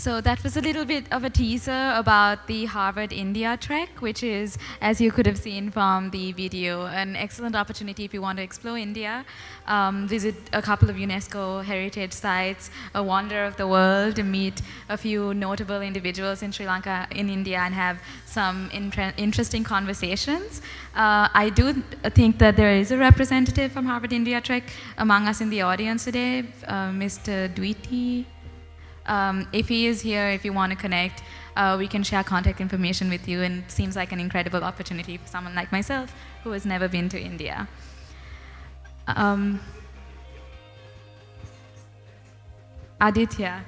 So that was a little bit of a teaser about the Harvard India trek, which is, as you could have seen from the video, an excellent opportunity if you want to explore India, visit a couple of UNESCO heritage sites, a wander of the world, and meet a few notable individuals in Sri Lanka, in India, and have some interesting conversations. I do think that there is a representative from Harvard India trek among us in the audience today, Mr. Dwiti. If he is here, if you want to connect, we can share contact information with you, and it seems like an incredible opportunity for someone like myself who has never been to India. Aditya.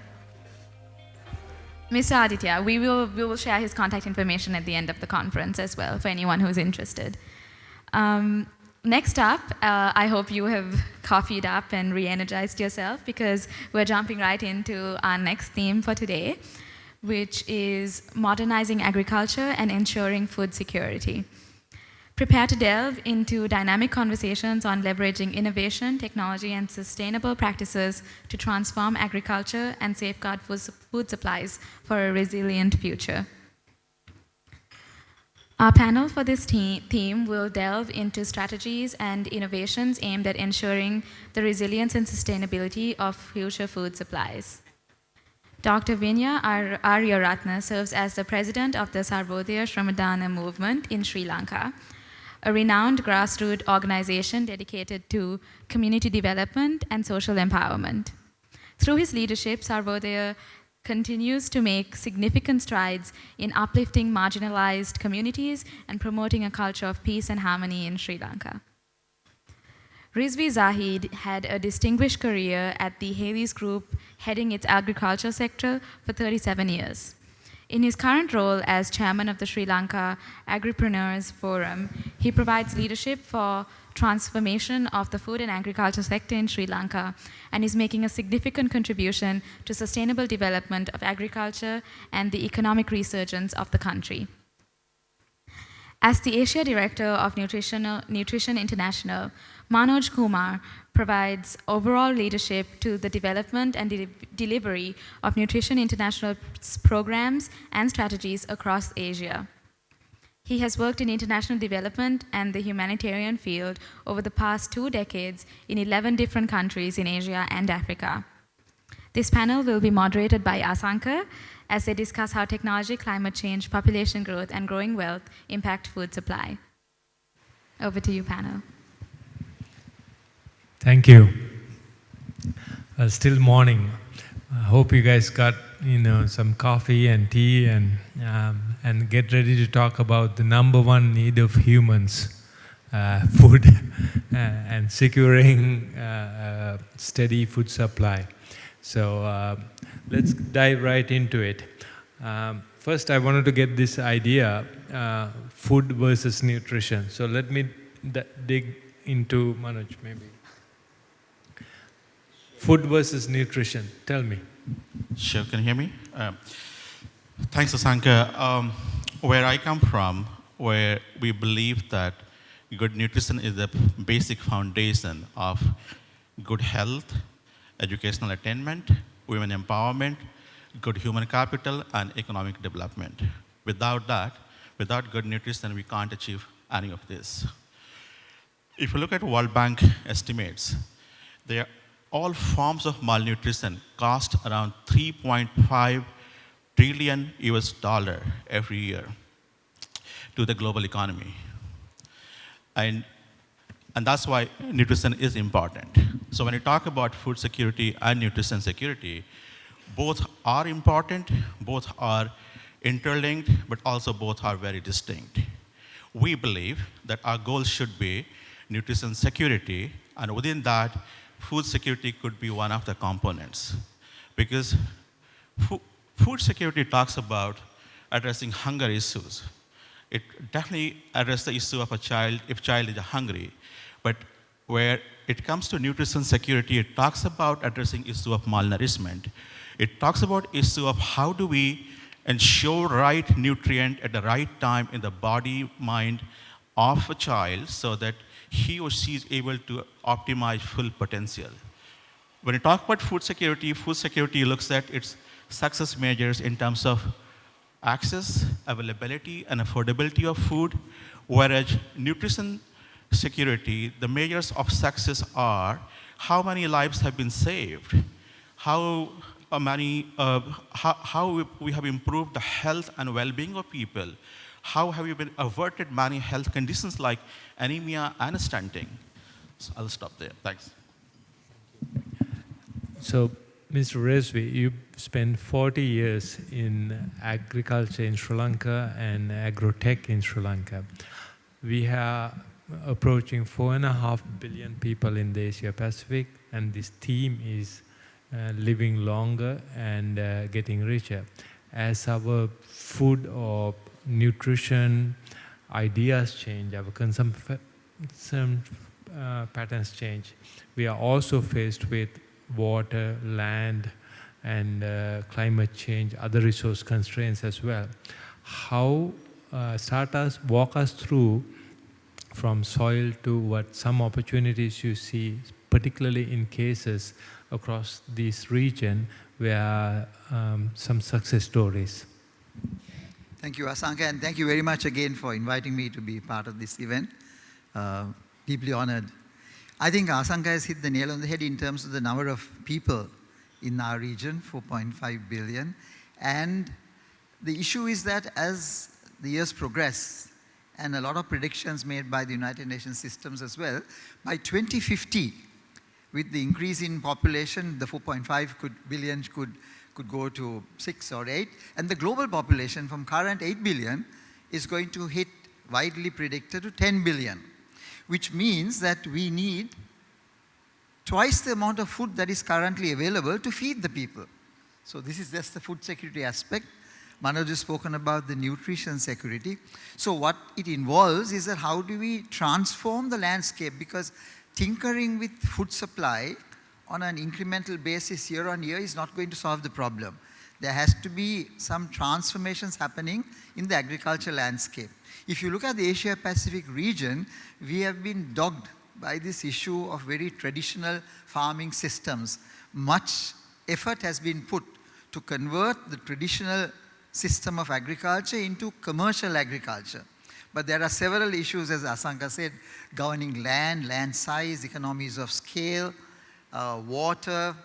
Mr. Aditya, we will share his contact information at the end of the conference as well for anyone who's interested. Next up, I hope you have coffeed up and re-energized yourself, because we're jumping right into our next theme for today, which is modernizing agriculture and ensuring food security. Prepare to delve into dynamic conversations on leveraging innovation, technology, and sustainable practices to transform agriculture and safeguard food supplies for a resilient future. Our panel for this theme will delve into strategies and innovations aimed at ensuring the resilience and sustainability of future food supplies. Dr. Vinya Aryaratna serves as the president of the Sarvodaya Shramadana movement in Sri Lanka, a renowned grassroots organization dedicated to community development and social empowerment. Through his leadership, Sarvodaya continues to make significant strides in uplifting marginalized communities and promoting a culture of peace and harmony in Sri Lanka. Rizvi Zahid had a distinguished career at the Hales Group, heading its agriculture sector for 37 years. In his current role as chairman of the Sri Lanka Agripreneurs Forum, he provides leadership for transformation of the food and agriculture sector in Sri Lanka, and is making a significant contribution to sustainable development of agriculture and the economic resurgence of the country. As the Asia Director of Nutrition International, Manoj Kumar provides overall leadership to the development and delivery of Nutrition International's programs and strategies across Asia. He has worked in international development and the humanitarian field over the past 2 decades in 11 different countries in Asia and Africa. This panel will be moderated by Asanka as they discuss how technology, climate change, population growth, and growing wealth impact food supply. Over to you, panel. Thank you. Still morning. I hope you guys got some coffee and tea, and get ready to talk about the #1 need of humans, food, and securing steady food supply. So let's dive right into it. First, I wanted to get this idea, food versus nutrition. So let me dig into, Manoj, maybe. Food versus nutrition, tell me. Sure, can you hear me? Thanks, Asanka. Where I come from, where we believe that good nutrition is the basic foundation of good health, educational attainment, women empowerment, good human capital, and economic development. Without that, without good nutrition, we can't achieve any of this. If you look at World Bank estimates, all forms of malnutrition cost around $3.5 trillion every year to the global economy. And that's why nutrition is important. So when you talk about food security and nutrition security, both are important, both are interlinked, but also both are very distinct. We believe that our goal should be nutrition security, and within that, food security could be one of the components. Because food security talks about addressing hunger issues. It definitely addresses the issue of a child, if child is hungry. But where it comes to nutrition security, it talks about addressing issue of malnourishment. It talks about issue of how do we ensure right nutrient at the right time in the body, mind of a child so that he or she is able to optimize full potential. When you talk about food security looks at its success measures in terms of access, availability, and affordability of food, whereas nutrition security, the measures of success are how many lives have been saved, how how we have improved the health and well-being of people, how have we been averted many health conditions like anemia and stunting. So I'll stop there. Thanks. So, Mr. Resvi, you spent 40 years in agriculture in Sri Lanka and agrotech in Sri Lanka. We are approaching 4.5 billion people in the Asia Pacific, and this theme is living longer and getting richer. As our food or nutrition ideas change, our consumption patterns change, we are also faced with water, land, and climate change, other resource constraints as well. How walk us through from soil to what some opportunities you see, particularly in cases across this region where some success stories. Thank you, Asanka, and thank you very much again for inviting me to be part of this event. Deeply honored. I think Asanka has hit the nail on the head in terms of the number of people in our region, 4.5 billion. And the issue is that as the years progress, and a lot of predictions made by the United Nations systems as well, by 2050, with the increase in population, the 4.5 billion could go to 6 or 8, and the global population from current 8 billion is going to hit, widely predicted, to 10 billion, which means that we need twice the amount of food that is currently available to feed the people. So this is just the food security aspect. Manoj has spoken about the nutrition security. So what it involves is that how do we transform the landscape, because tinkering with food supply on an incremental basis year on year is not going to solve the problem. There has to be some transformations happening in the agriculture landscape. If you look at the Asia Pacific region, we have been dogged by this issue of very traditional farming systems. Much effort has been put to convert the traditional system of agriculture into commercial agriculture. But there are several issues, as Asanka said, governing land, land size, economies of scale, water,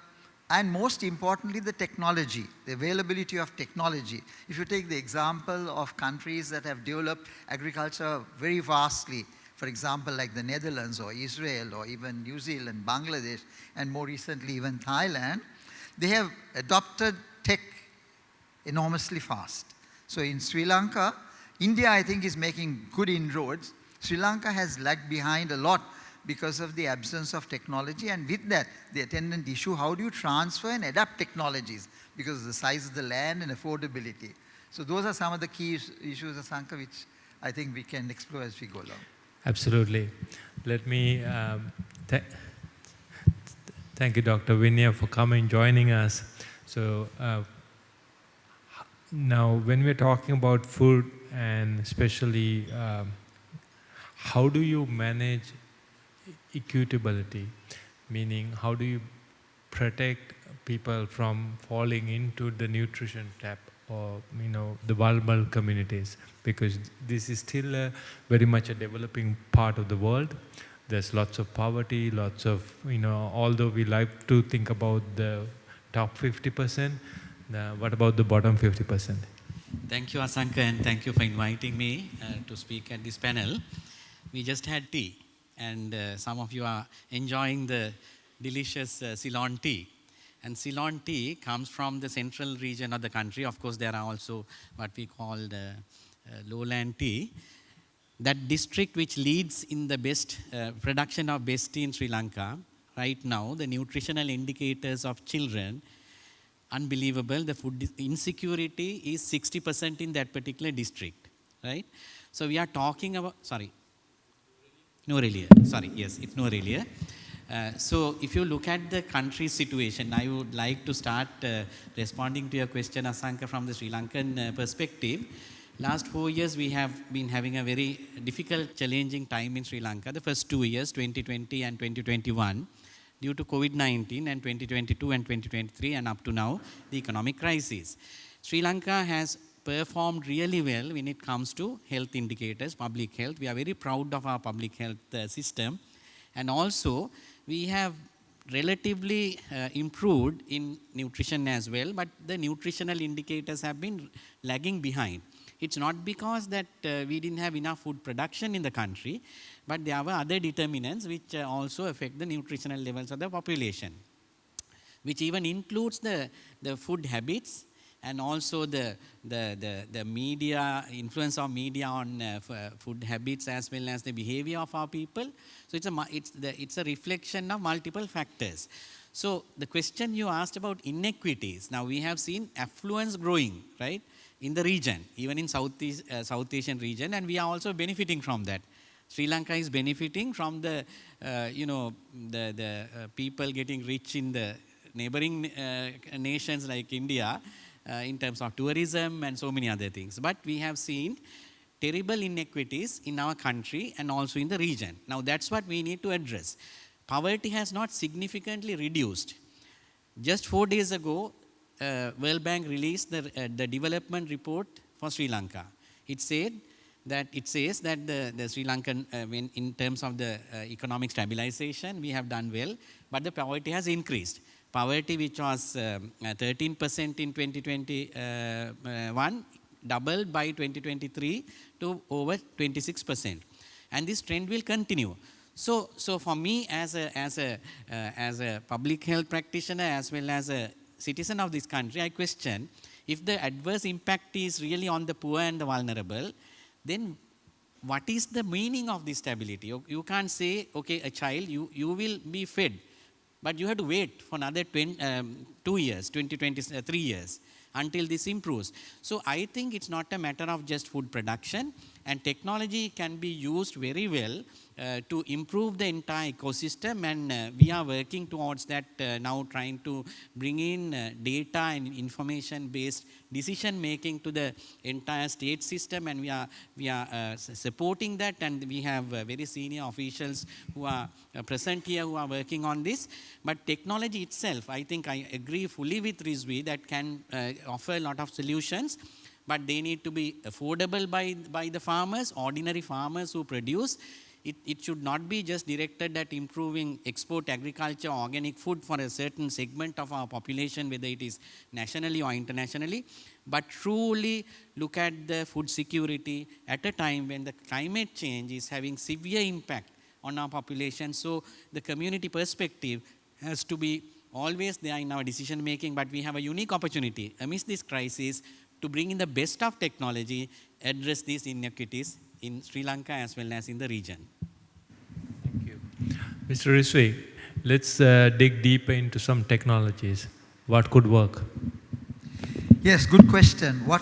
and most importantly, the technology, the availability of technology. If you take the example of countries that have developed agriculture very vastly, for example, like the Netherlands or Israel or even New Zealand, Bangladesh, and more recently even Thailand, they have adopted tech enormously fast. So in Sri Lanka, India, I think, is making good inroads. Sri Lanka has lagged behind a lot because of the absence of technology, and with that, the attendant issue, how do you transfer and adapt technologies because of the size of the land and affordability. So those are some of the key issues, Asanka, which I think we can explore as we go along. Absolutely. Let me thank you, Dr. Vinya, for joining us. So now when we're talking about food, and especially how do you manage equitability, meaning how do you protect people from falling into the nutrition trap, or the vulnerable communities, because this is still very much a developing part of the world. There's lots of poverty, lots of, although we like to think about the top 50%, what about the bottom 50%? Thank you, Asanka, and thank you for inviting me to speak at this panel. We just had tea, and some of you are enjoying the delicious Ceylon tea. And Ceylon tea comes from the central region of the country. Of course, there are also what we call the lowland tea. That district which leads in the best production of best tea in Sri Lanka, right now, the nutritional indicators of children, unbelievable. The food insecurity is 60% in that particular district, right? So we are talking about, it's Norelia. So if you look at the country's situation, I would like to start responding to your question, Asanka, from the Sri Lankan perspective. Last 4 years, we have been having a very difficult, challenging time in Sri Lanka. The first 2 years, 2020 and 2021, due to COVID-19 and 2022 and 2023 and up to now, the economic crisis. Sri Lanka has performed really well when it comes to health indicators, public health. We are very proud of our public health system. And also, we have relatively improved in nutrition as well, but the nutritional indicators have been lagging behind. It's not because that we didn't have enough food production in the country, but there were other determinants which also affect the nutritional levels of the population, which even includes the food habits and also the media, influence of media on food habits as well as the behavior of our people. So it's a reflection of multiple factors. So the question you asked about inequities, now we have seen affluence growing, right, in the region, even in South Asian region, and we are also benefiting from that. Sri Lanka is benefiting from the people getting rich in the neighboring nations like India, in terms of tourism and so many other things. But we have seen terrible inequities in our country and also in the region. Now that's what we need to address. Poverty has not significantly reduced. Just 4 days ago, World Bank released the development report for Sri Lanka. It says that the Sri Lankan, in terms of the economic stabilization, we have done well, but the poverty has increased. Poverty, which was 13% in 2021, doubled by 2023 to over 26%. And this trend will continue. So for me, as a public health practitioner as well as a citizen of this country, I question if the adverse impact is really on the poor and the vulnerable, then what is the meaning of this stability? You can't say, okay, a child, you will be fed, but you have to wait for another 3 years until this improves. So I think it's not a matter of just food production, and technology can be used very well to improve the entire ecosystem, and we are working towards that now, trying to bring in data and information based decision making to the entire state system, and we are supporting that, and we have very senior officials who are present here who are working on this. But technology itself, I think I agree fully with Rizvi that can offer a lot of solutions, but they need to be affordable by the farmers, ordinary farmers who produce. It should not be just directed at improving export agriculture, organic food for a certain segment of our population, whether it is nationally or internationally, but truly look at the food security at a time when the climate change is having severe impact on our population. So the community perspective has to be always there in our decision making, but we have a unique opportunity amidst this crisis to bring in the best of technology, address these inequities in Sri Lanka as well as in the region. Thank you. Mr. Rizvi, let's dig deeper into some technologies. What could work? Yes, good question. What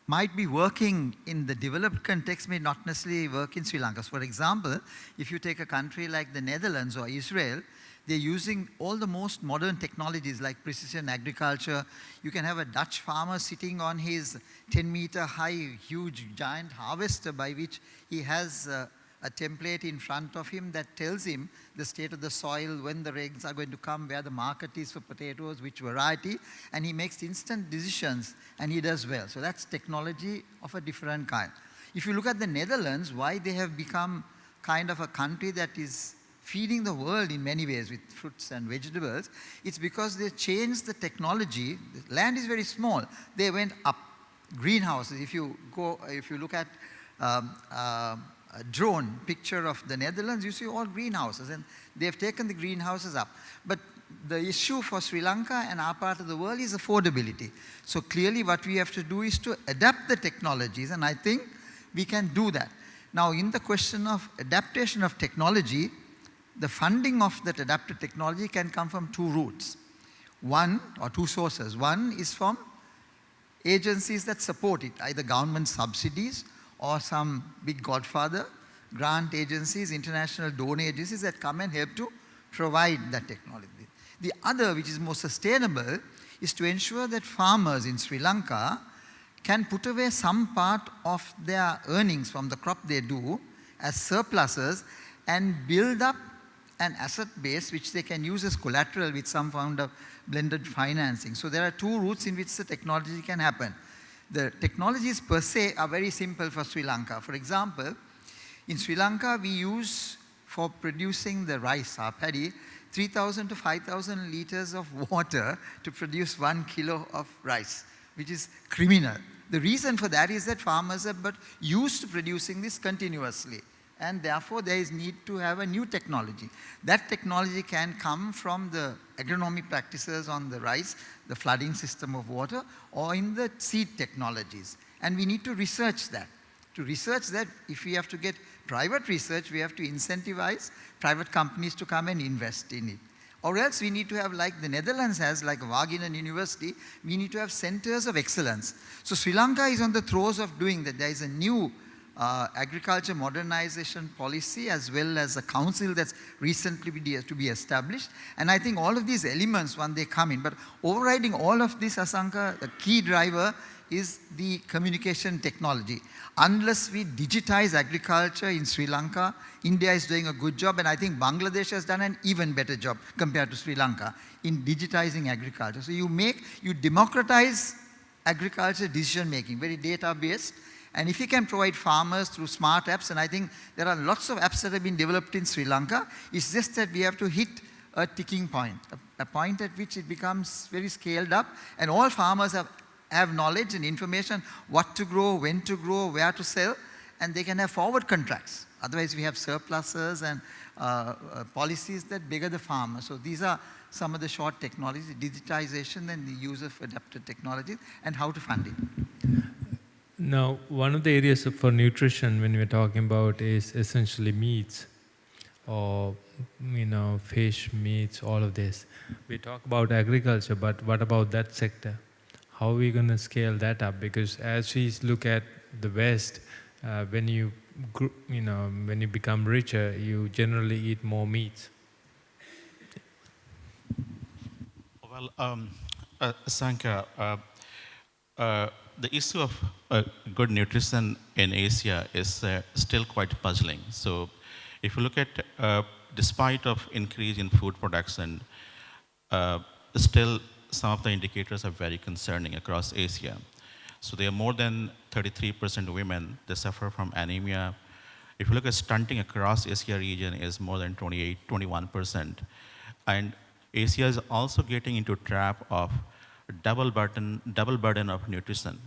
might be working in the developed context may not necessarily work in Sri Lanka. So for example, if you take a country like the Netherlands or Israel, they're using all the most modern technologies like precision agriculture. You can have a Dutch farmer sitting on his 10-meter high, huge, giant harvester by which he has a template in front of him that tells him the state of the soil, when the rains are going to come, where the market is for potatoes, which variety, and he makes instant decisions, and he does well. So that's technology of a different kind. If you look at the Netherlands, why they have become kind of a country that is feeding the world in many ways with fruits and vegetables, it's because they changed the technology. The land is very small. They went up. Greenhouses, if you look at a drone picture of the Netherlands, you see all greenhouses, and they've taken the greenhouses up. But the issue for Sri Lanka and our part of the world is affordability. So clearly what we have to do is to adapt the technologies, and I think we can do that. Now, in the question of adaptation of technology, the funding of that adapted technology can come from two routes. One, or two sources. One is from agencies that support it, either government subsidies or some big godfather, grant agencies, international donor agencies that come and help to provide that technology. The other, which is more sustainable, is to ensure that farmers in Sri Lanka can put away some part of their earnings from the crop they do as surpluses and build up an asset base which they can use as collateral with some kind of blended financing. So there are two routes in which the technology can happen. The technologies per se are very simple for Sri Lanka. For example, in Sri Lanka, we use for producing the rice, our paddy, 3,000 to 5,000 liters of water to produce 1 kilo of rice, which is criminal. The reason for that is that farmers are but used to producing this continuously, and therefore there is need to have a new technology. That technology can come from the agronomic practices on the rice, the flooding system of water, or in the seed technologies. And we need to research that. To research that, if we have to get private research, we have to incentivize private companies to come and invest in it. Or else we need to have, like the Netherlands has, like Wageningen University, we need to have centers of excellence. So Sri Lanka is on the throes of doing that. There is a new agriculture modernization policy as well as a council that's recently to be established. And I think all of these elements, when they come in, but overriding all of this, Asanka, the key driver is the communication technology. Unless we digitize agriculture in Sri Lanka, India is doing a good job, and I think Bangladesh has done an even better job compared to Sri Lanka in digitizing agriculture. So you democratize agriculture decision making, very data based, and if you can provide farmers through smart apps, and I think there are lots of apps that have been developed in Sri Lanka, it's just that we have to hit a ticking point, a point at which it becomes very scaled up, and all farmers have knowledge and information, what to grow, when to grow, where to sell, and they can have forward contracts. Otherwise, we have surpluses and policies that beggar the farmer. So these are some of the short technologies, digitization and the use of adapted technologies, and how to fund it. Now, one of the areas for nutrition when we're talking about is essentially meats, or fish, meats, all of this. We talk about agriculture, but what about that sector? How are we going to scale that up? Because as we look at the West, when you become richer, you generally eat more meats. Well, Sanka, the issue of good nutrition in Asia is still quite puzzling. So, if you look at, despite of increase in food production, still some of the indicators are very concerning across Asia. So there are more than 33% women that suffer from anemia. If you look at stunting across Asia region is more than 21%. And Asia is also getting into a trap of double burden of nutrition,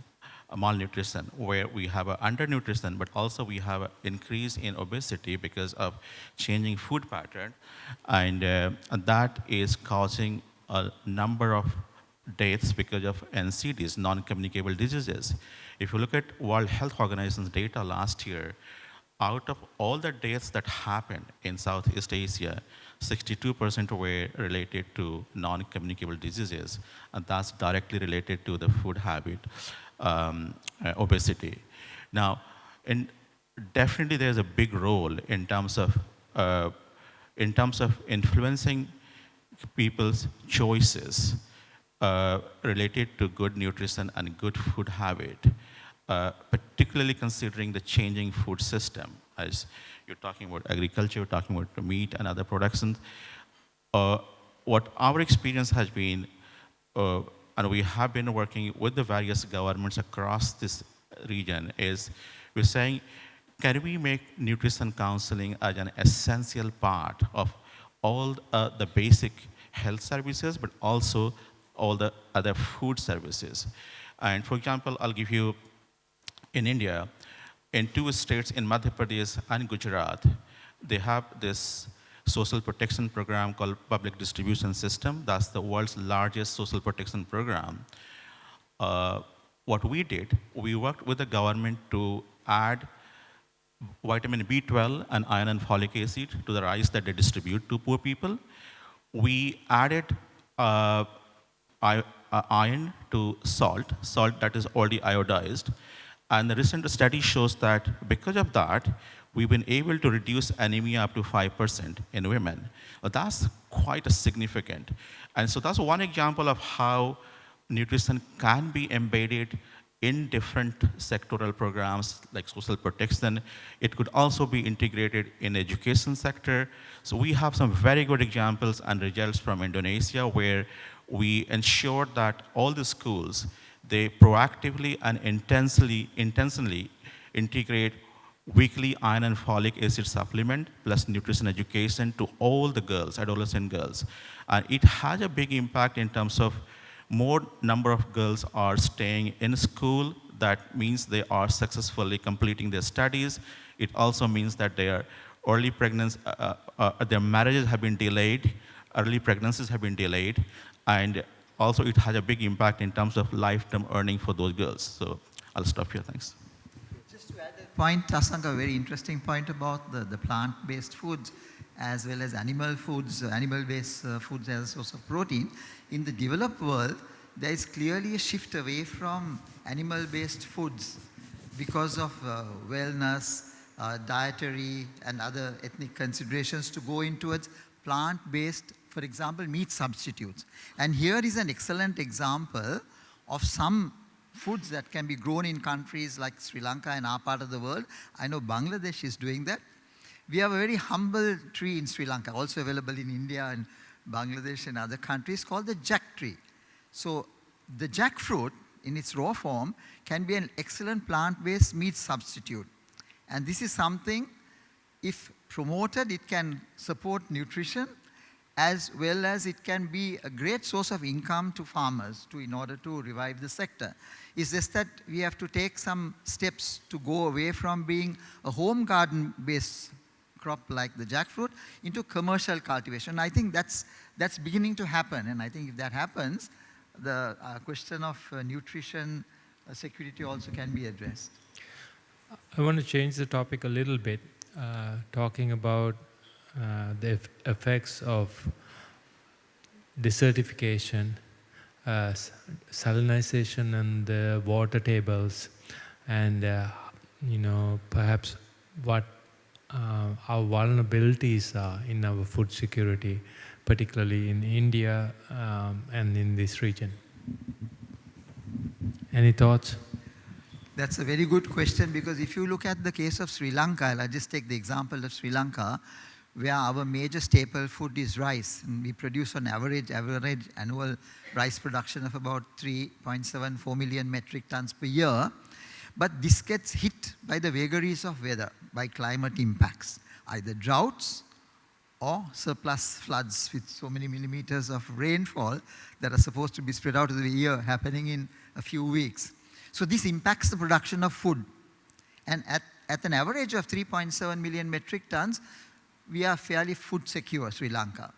malnutrition, where we have undernutrition, but also we have an increase in obesity because of changing food pattern. And that is causing a number of deaths because of NCDs, non-communicable diseases. If you look at World Health Organization's data last year, out of all the deaths that happened in Southeast Asia, 62% were related to non-communicable diseases, and that's directly related to the food habit, obesity. Now, and definitely there's a big role in terms of influencing people's choices related to good nutrition and good food habit, particularly considering the changing food system. As you're talking about agriculture, you're talking about meat and other productions. What our experience has been, and we have been working with the various governments across this region, is we're saying, can we make nutrition counseling as an essential part of all the basic health services, but also all the other food services? And for example, I'll give you, in India, in 2 states, in Madhya Pradesh and Gujarat, they have this social protection program called Public Distribution System. That's the world's largest social protection program. What we did, we worked with the government to add vitamin B12 and iron and folic acid to the rice that they distribute to poor people. We added iron to salt that is already iodized. And the recent study shows that because of that, we've been able to reduce anemia up to 5% in women. That's quite a significant. And so that's one example of how nutrition can be embedded in different sectoral programs like social protection. It could also be integrated in education sector. So we have some very good examples and results from Indonesia where we ensured that all the schools, they proactively and intentionally integrate weekly iron and folic acid supplement plus nutrition education to all the girls, adolescent girls. And it has a big impact in terms of more number of girls are staying in school. That means they are successfully completing their studies. It also means that their early pregnancy, their marriages have been delayed, early pregnancies have been delayed, and also it has a big impact in terms of lifetime earning for those girls. So I'll stop here, thanks. Just to add that point, Asanka, a very interesting point about the plant-based foods as well as animal foods, animal-based foods as a source of protein. In the developed world, there is clearly a shift away from animal-based foods because of wellness, dietary and other ethnic considerations to go in towards plant-based, for example, meat substitutes. And here is an excellent example of some foods that can be grown in countries like Sri Lanka and our part of the world. I know Bangladesh is doing that. We have a very humble tree in Sri Lanka, also available in India and Bangladesh and other countries, called the jack tree. So the jackfruit in its raw form can be an excellent plant-based meat substitute. And this is something, if promoted, it can support nutrition as well as it can be a great source of income to farmers in order to revive the sector. It's just that we have to take some steps to go away from being a home garden-based crop like the jackfruit into commercial cultivation. I think that's beginning to happen, and I think if that happens, the question of nutrition security also can be addressed. I want to change the topic a little bit, talking about the effects of desertification, salinization and the water tables, and perhaps what our vulnerabilities are in our food security, particularly in India and in this region. Any thoughts? That's a very good question, because if you look at the case of Sri Lanka, I'll just take the example of Sri Lanka, where our major staple food is rice. And we produce on average annual rice production of about 3.74 million metric tons per year. But this gets hit by the vagaries of weather, by climate impacts, either droughts or surplus floods with so many millimeters of rainfall that are supposed to be spread out of the year happening in a few weeks. So this impacts the production of food. And at an average of 3.7 million metric tons, we are fairly food secure, Sri Lanka.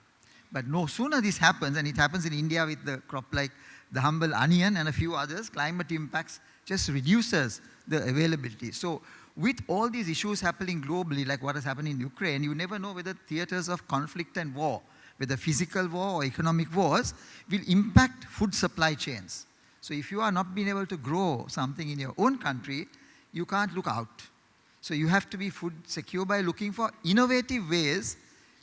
But no sooner this happens, and it happens in India with the crop like the humble onion and a few others, climate impacts just reduces the availability. So with all these issues happening globally, like what has happened in Ukraine, you never know whether theaters of conflict and war, whether physical war or economic wars, will impact food supply chains. So if you are not being able to grow something in your own country, you can't look out. So you have to be food secure by looking for innovative ways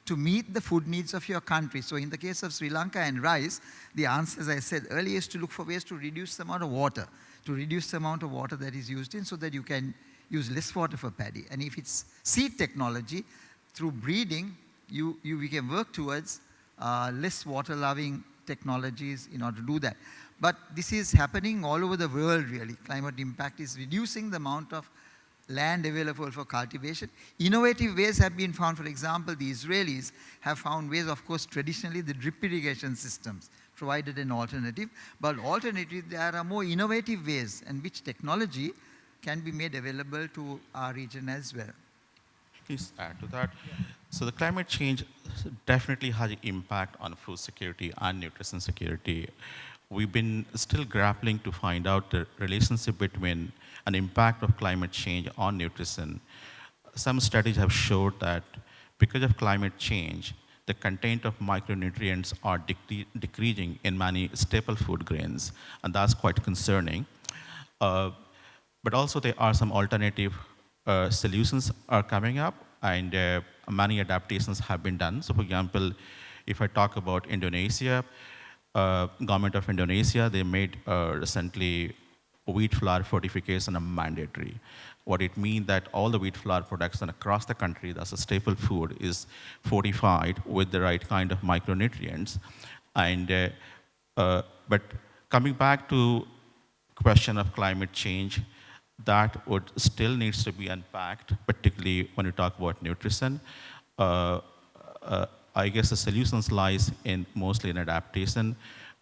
to meet the food needs of your country. So in the case of Sri Lanka and rice, the answer, as I said earlier, is to look for ways to reduce the amount of water, that is used in, so that you can use less water for paddy. And if it's seed technology, through breeding, we can work towards less water-loving technologies in order to do that. But this is happening all over the world, really. Climate impact is reducing the amount of land available for cultivation. Innovative ways have been found. For example, the Israelis have found ways, of course, traditionally the drip irrigation systems provided an alternative. But alternatively, there are more innovative ways in which technology can be made available to our region as well. Please add to that. Yeah. So the climate change definitely has an impact on food security and nutrition security. We've been still grappling to find out the relationship between an impact of climate change on nutrition. Some studies have showed that because of climate change, the content of micronutrients are decreasing in many staple food grains, and that's quite concerning. But also there are some alternative solutions are coming up, and many adaptations have been done. So for example, if I talk about Indonesia, government of Indonesia, they made recently wheat flour fortification are mandatory. What it means that all the wheat flour production across the country, that's a staple food, is fortified with the right kind of micronutrients. And but coming back to question of climate change, that would still needs to be unpacked, particularly when you talk about nutrition. Uh, I guess the solutions lies in mostly in adaptation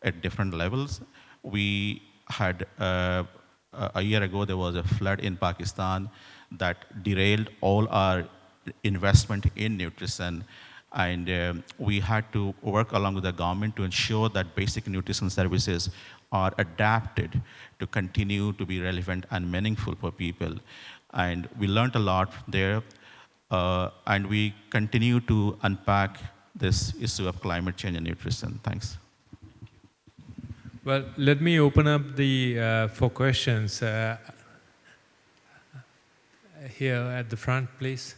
at different levels. We had a year ago there was a flood in Pakistan that derailed all our investment in nutrition, and we had to work along with the government to ensure that basic nutrition services are adapted to continue to be relevant and meaningful for people. And we learned a lot there, and we continue to unpack this issue of climate change and nutrition. Thanks. Well, let me open up the for questions here at the front, please.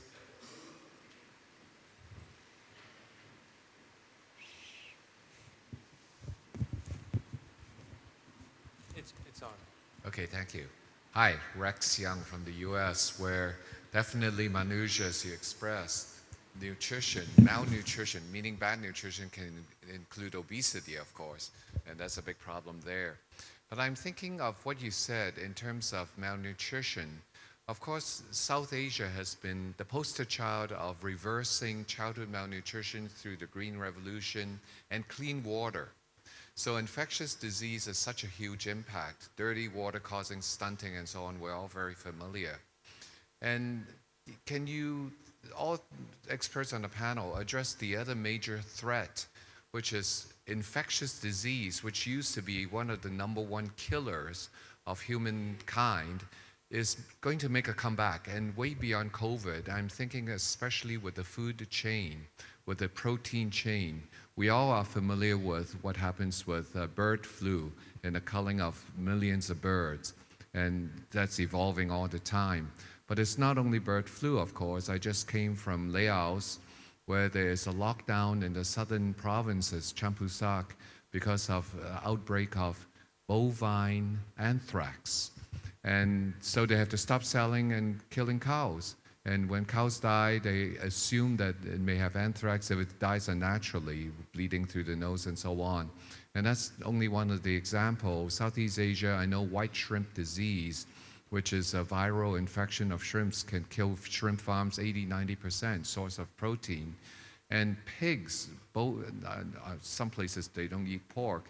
It's on. Okay, thank you. Hi, Rex Young from the US, where definitely Manuja, as you expressed, nutrition, malnutrition, meaning bad nutrition can include obesity, of course, and that's a big problem there. But I'm thinking of what you said in terms of malnutrition. Of course, South Asia has been the poster child of reversing childhood malnutrition through the Green Revolution and clean water. So infectious disease is such a huge impact. Dirty water causing stunting and so on, we're all very familiar. And can you, all experts on the panel, address the other major threat, which is infectious disease, which used to be one of the #1 killers of humankind, is going to make a comeback, and way beyond COVID. I'm thinking especially with the food chain, with the protein chain. We all are familiar with what happens with bird flu and the culling of millions of birds, and that's evolving all the time. But it's not only bird flu, of course. I just came from Laos, where there is a lockdown in the southern provinces, Champasak, because of outbreak of bovine anthrax. And so they have to stop selling and killing cows. And when cows die, they assume that it may have anthrax if it dies unnaturally, bleeding through the nose and so on. And that's only one of the examples. Southeast Asia, I know white shrimp disease, which is a viral infection of shrimps, can kill shrimp farms 80–90%, source of protein. And pigs, some places they don't eat pork,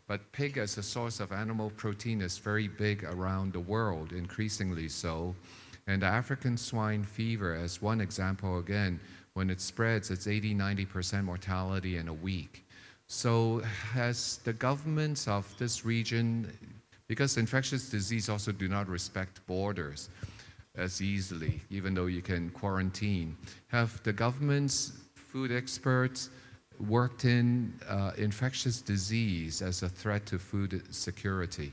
but pig as a source of animal protein is very big around the world, increasingly so. And African swine fever, as one example again, when it spreads, it's 80–90% mortality in a week. So has the governments of this region, because infectious disease also do not respect borders as easily, even though you can quarantine, have the governments, food experts, worked in infectious disease as a threat to food security?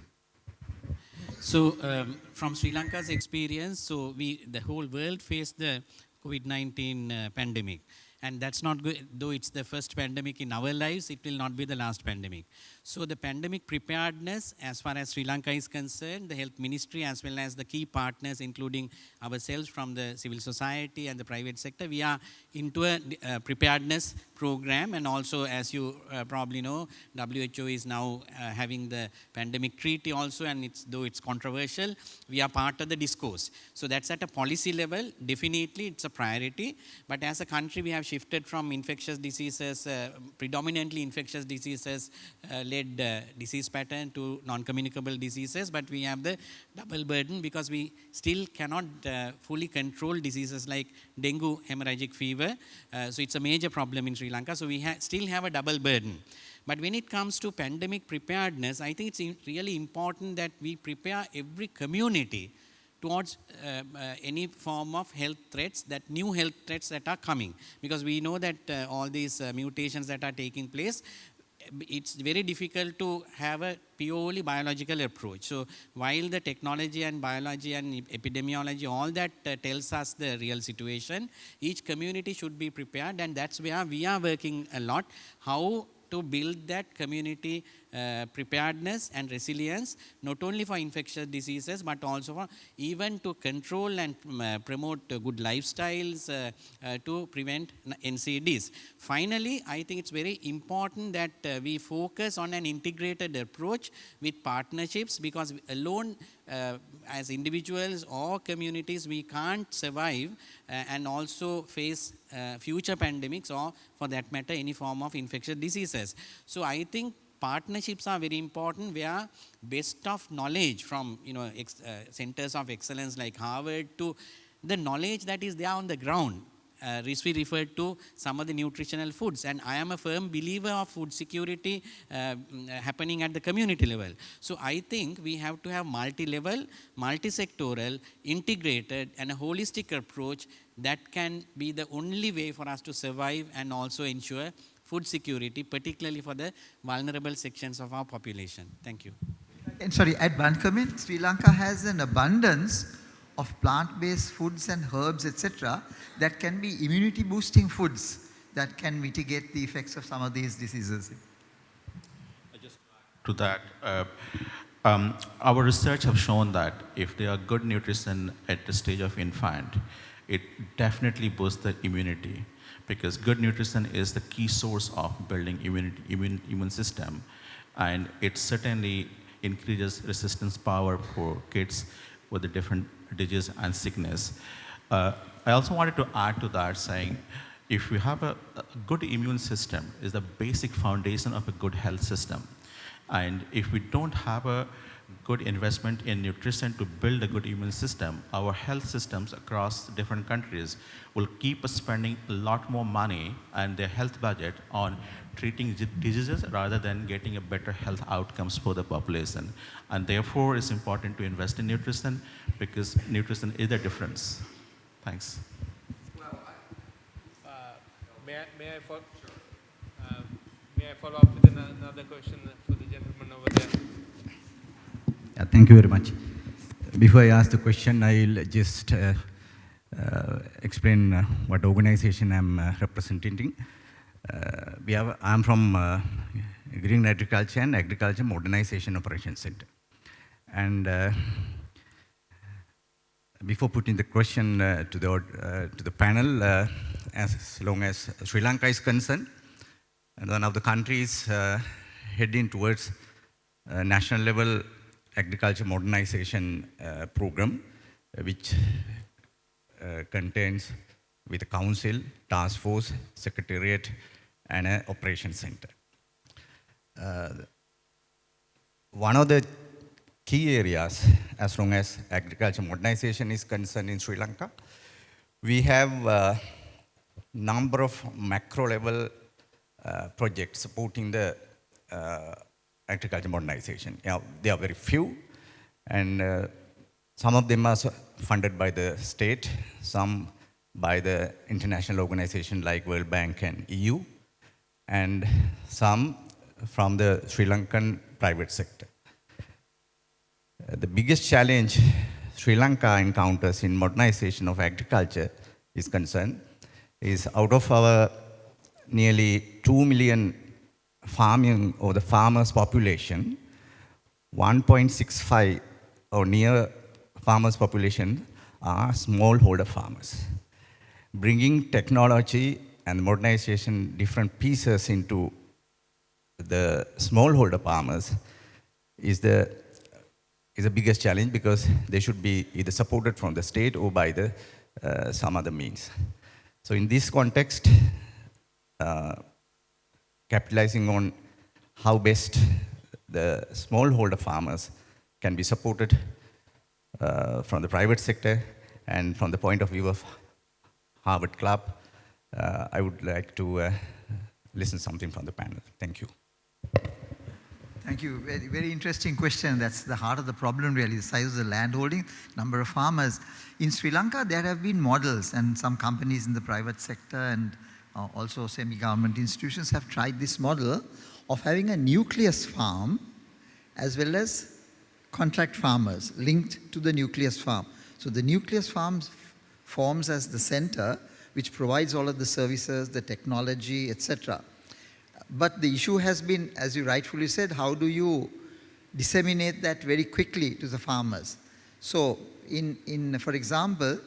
So from Sri Lanka's experience, so the whole world faced the COVID-19 pandemic. And that's not good, though it's the first pandemic in our lives, it will not be the last pandemic. So the pandemic preparedness, as far as Sri Lanka is concerned, the health ministry as well as the key partners, including ourselves from the civil society and the private sector, we are into a preparedness program. And also, as you probably know, WHO is now having the pandemic treaty also, and though it's controversial, we are part of the discourse. So that's at a policy level, definitely it's a priority. But as a country, we have shifted from infectious diseases, predominantly infectious diseases led disease pattern to non-communicable diseases, but we have the double burden because we still cannot fully control diseases like dengue, hemorrhagic fever. So it's a major problem in Sri Lanka. So we still have a double burden. But when it comes to pandemic preparedness, I think it's really important that we prepare every community towards any form of health threats, that new health threats that are coming. Because we know that all these mutations that are taking place, it's very difficult to have a purely biological approach. So while the technology and biology and epidemiology, all that tells us the real situation, each community should be prepared, and that's where we are working a lot, how to build that community preparedness and resilience, not only for infectious diseases, but also for even to control and promote good lifestyles to prevent NCDs. Finally, I think it's very important that we focus on an integrated approach with partnerships, because alone as individuals or communities we can't survive and also face future pandemics, or for that matter any form of infectious diseases. So I think partnerships are very important, where best of knowledge from centers of excellence like Harvard to the knowledge that is there on the ground. Rizvi referred to some of the nutritional foods, and I am a firm believer of food security happening at the community level. So I think we have to have multi-level, multi-sectoral, integrated and a holistic approach that can be the only way for us to survive and also ensure food security, particularly for the vulnerable sections of our population. Thank you. And sorry, add one comment. Sri Lanka has an abundance of plant-based foods and herbs, etc., that can be immunity-boosting foods that can mitigate the effects of some of these diseases. To that, our research have shown that if they are good nutrition at the stage of infant, it definitely boosts the immunity, because good nutrition is the key source of building immune system, and it certainly increases resistance power for kids with the different disease and sickness. I also wanted to add to that, saying if we have a good immune system is the basic foundation of a good health system. And if we don't have a good investment in nutrition to build a good immune system, our health systems across different countries will keep spending a lot more money and their health budget on treating diseases rather than getting a better health outcomes for the population. And therefore, it's important to invest in nutrition, because nutrition is the difference. Thanks. May I follow up with another question for the gentleman over there? Yeah, thank you very much. Before I ask the question, I'll just explain what organization I'm representing. I'm from Green Agriculture and Agriculture Modernization Operations Center. And before putting the question to the panel, as long as Sri Lanka is concerned, and one of the countries heading towards national level agriculture modernization program, which contains with a council, task force, secretariat, and an operations center. One of the key areas, as long as agriculture modernization is concerned in Sri Lanka, we have a number of macro level projects supporting the agriculture modernization. There are very few, and some of them are funded by the state, some by the international organizations like World Bank and EU, and some from the Sri Lankan private sector. The biggest challenge Sri Lanka encounters in modernization of agriculture is concerned is, out of our nearly 2 million farming or the farmers population, 1.65 or near farmers population are smallholder farmers. Bringing technology and modernization different pieces into the smallholder farmers is the biggest challenge, because they should be either supported from the state or by the some other means. So in this context, capitalizing on how best the smallholder farmers can be supported from the private sector and from the point of view of Harvard Club, I would like to listen something from the panel. Thank you. Thank you. Very, very interesting question. That's the heart of the problem, really, the size of the land holding, number of farmers. In Sri Lanka, there have been models, and some companies in the private sector and also semi-government institutions have tried this model of having a nucleus farm as well as contract farmers linked to the nucleus farm. So the nucleus farm forms as the center which provides all of the services, the technology, etc. But the issue has been, as you rightfully said, how do you disseminate that very quickly to the farmers? So, for example,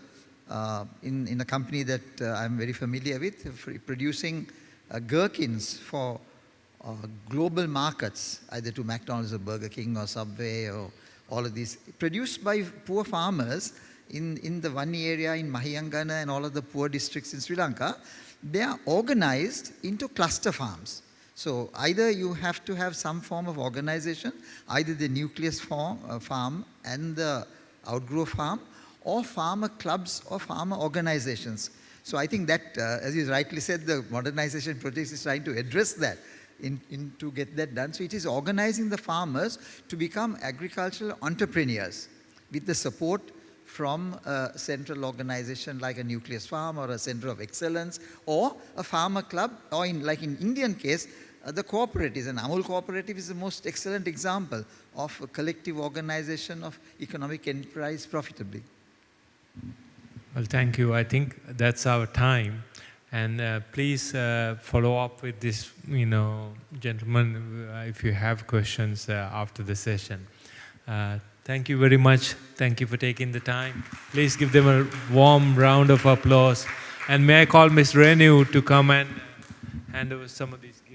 in a company that I'm very familiar with, producing gherkins for global markets, either to McDonald's or Burger King or Subway or all of these, produced by poor farmers in the Vanni area, in Mahiyangana and all of the poor districts in Sri Lanka. They are organized into cluster farms. So either you have to have some form of organization, either the nucleus farm and the outgrow farm, or farmer clubs or farmer organizations. So I think that, as you rightly said, the modernization project is trying to address that, to get that done. So it is organizing the farmers to become agricultural entrepreneurs with the support from a central organization like a nucleus farm or a center of excellence or a farmer club, or like in Indian case, the cooperatives. And Amul cooperative is the most excellent example of a collective organization of economic enterprise profitably. Well, thank you. I think that's our time. And please follow up with this, gentleman, if you have questions after the session. Thank you very much. Thank you for taking the time. Please give them a warm round of applause. And may I call Ms. Renu to come and hand over some of these gifts.